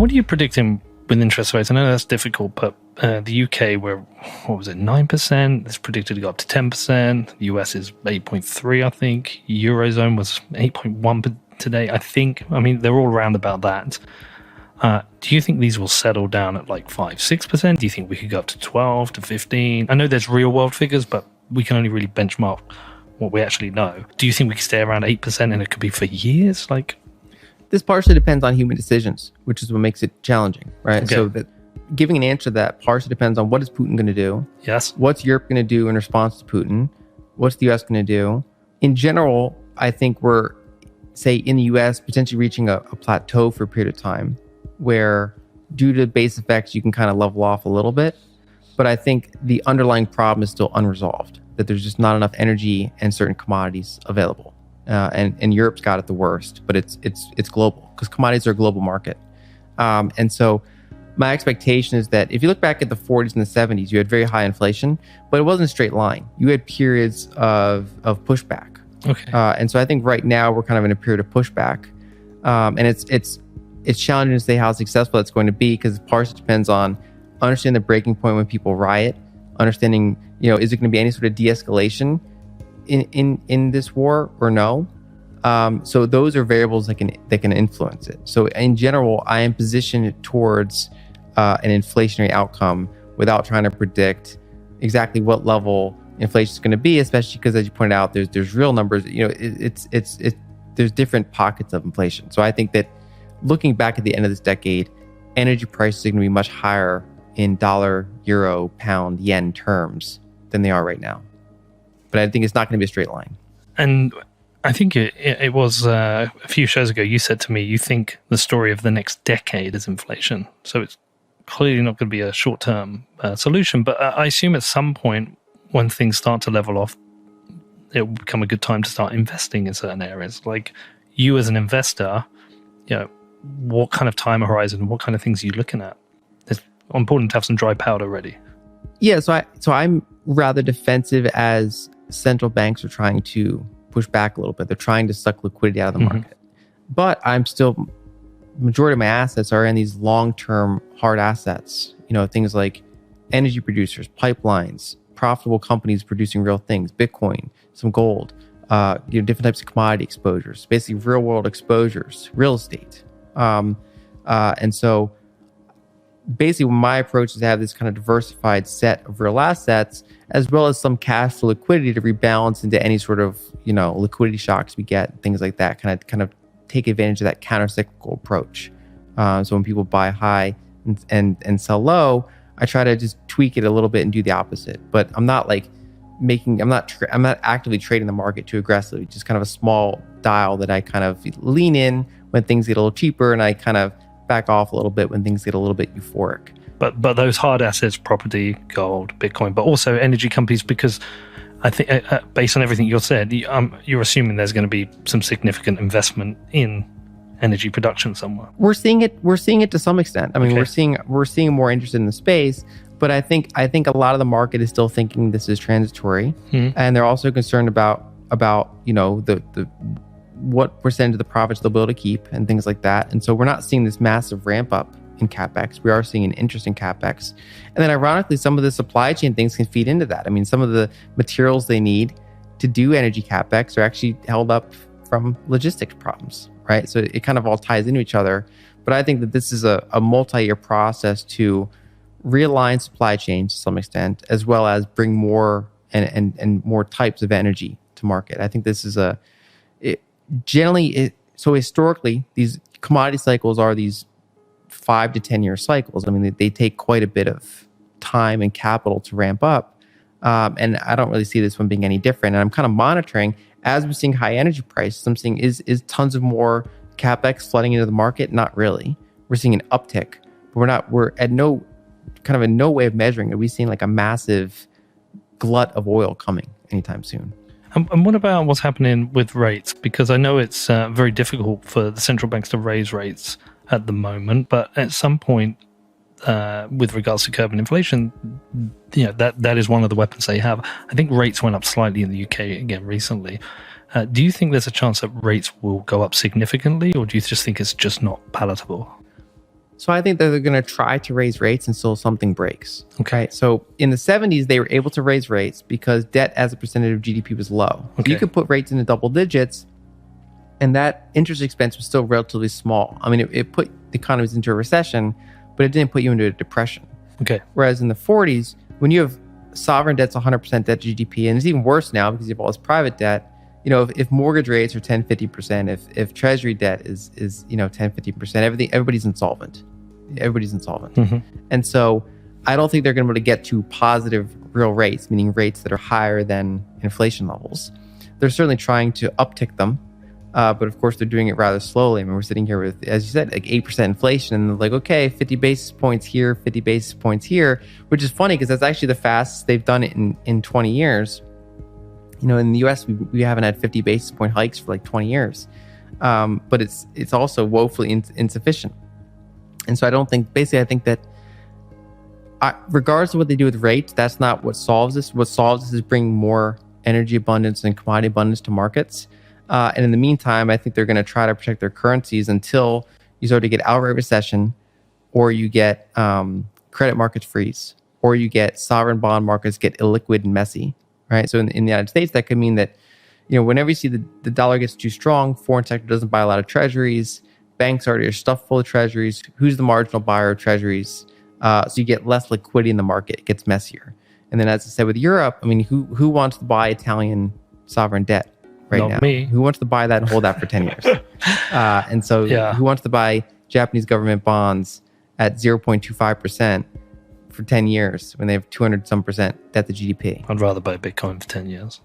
what are you predicting with interest rates? I know that's difficult, but the UK, where, 9%? It's predicted to go up to 10%. The US is 8.3, I think. Eurozone was 8.1 today, I think. I mean, they're all around about that. Do you think these will settle down at like 5-6%? Do you think we could go up to 12 to 15? I know there's real world figures, but we can only really benchmark what we actually know. Do you think we can stay around 8% and it could be for years? This partially depends on human decisions, which is what makes it challenging, right? Okay. So that giving an answer to that partially depends on what is Putin going to do? Yes. What's Europe going to do in response to Putin? What's the US going to do? In general, I think we're, say, in the US, potentially reaching a plateau for a period of time where, due to base effects, you can kind of level off a little bit. But I think the underlying problem is still unresolved, that there's just not enough energy and certain commodities available. And Europe's got it the worst, but it's global because commodities are a global market. And so my expectation is that if you look back at the 40s and the 70s, you had very high inflation, but it wasn't a straight line. You had periods of pushback. Okay. And so I think right now we're kind of in a period of pushback. And it's challenging to say how successful that's going to be because it partially depends on understanding the breaking point when people riot, understanding, is there going to be any sort of de-escalation in this war or no? So those are variables that can influence it. So in general, I am positioned towards an inflationary outcome without trying to predict exactly what level inflation is going to be, especially because, as you pointed out, there's real numbers. There's different pockets of inflation. So I think that looking back at the end of this decade, energy prices are going to be much higher in dollar, euro, pound, yen terms than they are right now. But I think it's not going to be a straight line. And I think it was a few shows ago, you said to me, you think the story of the next decade is inflation. So it's clearly not going to be a short-term solution. But I assume at some point when things start to level off, it will become a good time to start investing in certain areas. Like you as an investor, what kind of time horizon, what kind of things are you looking at? It's important to have some dry powder ready. Yeah, so I'm rather defensive as central banks are trying to push back a little bit. They're trying to suck liquidity out of the market. But I'm still, majority of my assets are in these long-term hard assets. Things like energy producers, pipelines, profitable companies producing real things, Bitcoin, some gold, different types of commodity exposures, basically real-world exposures, real estate. And so basically my approach is to have this kind of diversified set of real assets as well as some cash flow liquidity to rebalance into any sort of liquidity shocks we get, things like that, kind of take advantage of that counter-cyclical approach. So when people buy high and sell low, I try to just tweak it a little bit and do the opposite. But I'm not I'm not actively trading the market too aggressively, just kind of a small dial that I kind of lean in when things get a little cheaper and I kind of back off a little bit when things get a little bit euphoric. But those hard assets, property, gold, Bitcoin, but also energy companies, because I think based on everything you said, you're assuming there's going to be some significant investment in energy production somewhere. We're seeing it to some extent. I mean, Okay. we're seeing more interest in the space, but I think a lot of the market is still thinking this is transitory, and they're also concerned about the what percentage of the profits they'll be able to keep and things like that. And so we're not seeing this massive ramp up in CapEx. We are seeing an interest in CapEx. And then ironically, some of the supply chain things can feed into that. I mean, some of the materials they need to do energy CapEx are actually held up from logistics problems, right? So it kind of all ties into each other. But I think that this is a multi-year process to realign supply chains to some extent, as well as bring more and more types of energy to market. I think this is so historically, these commodity cycles are these 5 to 10 year cycles. I mean, they take quite a bit of time and capital to ramp up. And I don't really see this one being any different. And I'm kind of monitoring as we're seeing high energy prices. I'm seeing is tons of more CapEx flooding into the market? Not really. We're seeing an uptick, but we're at no way of measuring. Are we seeing like a massive glut of oil coming anytime soon? And what about what's happening with rates? Because I know it's very difficult for the central banks to raise rates at the moment, but at some point, with regards to curbing inflation, that is one of the weapons they have. I think rates went up slightly in the UK again recently. Do you think there's a chance that rates will go up significantly, or do you just think it's just not palatable? So I think that they're going to try to raise rates until something breaks. Okay. Right? So in the 70s, they were able to raise rates because debt as a percentage of GDP was low. Okay. You could put rates into double digits, and that interest expense was still relatively small. I mean, it put the economies into a recession, but it didn't put you into a depression. Okay. Whereas in the 40s, when you have sovereign debt's 100% debt to GDP, and it's even worse now because you have all this private debt. If mortgage rates are 10, 50%, if treasury debt is 10, 50%, everybody's insolvent. Everybody's insolvent. Mm-hmm. And so I don't think they're going to be able to get to positive real rates, meaning rates that are higher than inflation levels. They're certainly trying to uptick them. But of course, they're doing it rather slowly. I mean, we're sitting here with, as you said, like 8% inflation, and they're like, okay, 50 basis points here, 50 basis points here, which is funny because that's actually the fastest they've done it in 20 years. In the US, we haven't had 50 basis point hikes for like 20 years. But it's also woefully insufficient. And so I think that regardless of what they do with rates, that's not what solves this. What solves this is bringing more energy abundance and commodity abundance to markets. And in the meantime, I think they're going to try to protect their currencies until you start to get outright recession, or you get credit markets freeze, or you get sovereign bond markets get illiquid and messy, right? So in the United States, that could mean that, whenever you see the dollar gets too strong, foreign sector doesn't buy a lot of treasuries, banks already are stuffed full of treasuries. Who's the marginal buyer of treasuries? So you get less liquidity in the market. It gets messier. And then, as I said, with Europe, I mean, who wants to buy Italian sovereign debt right Not now? me. Who wants to buy that and hold that for 10 years? And so who wants to buy Japanese government bonds at 0.25% for 10 years when they have 200 some percent debt to GDP? I'd rather buy Bitcoin for 10 years.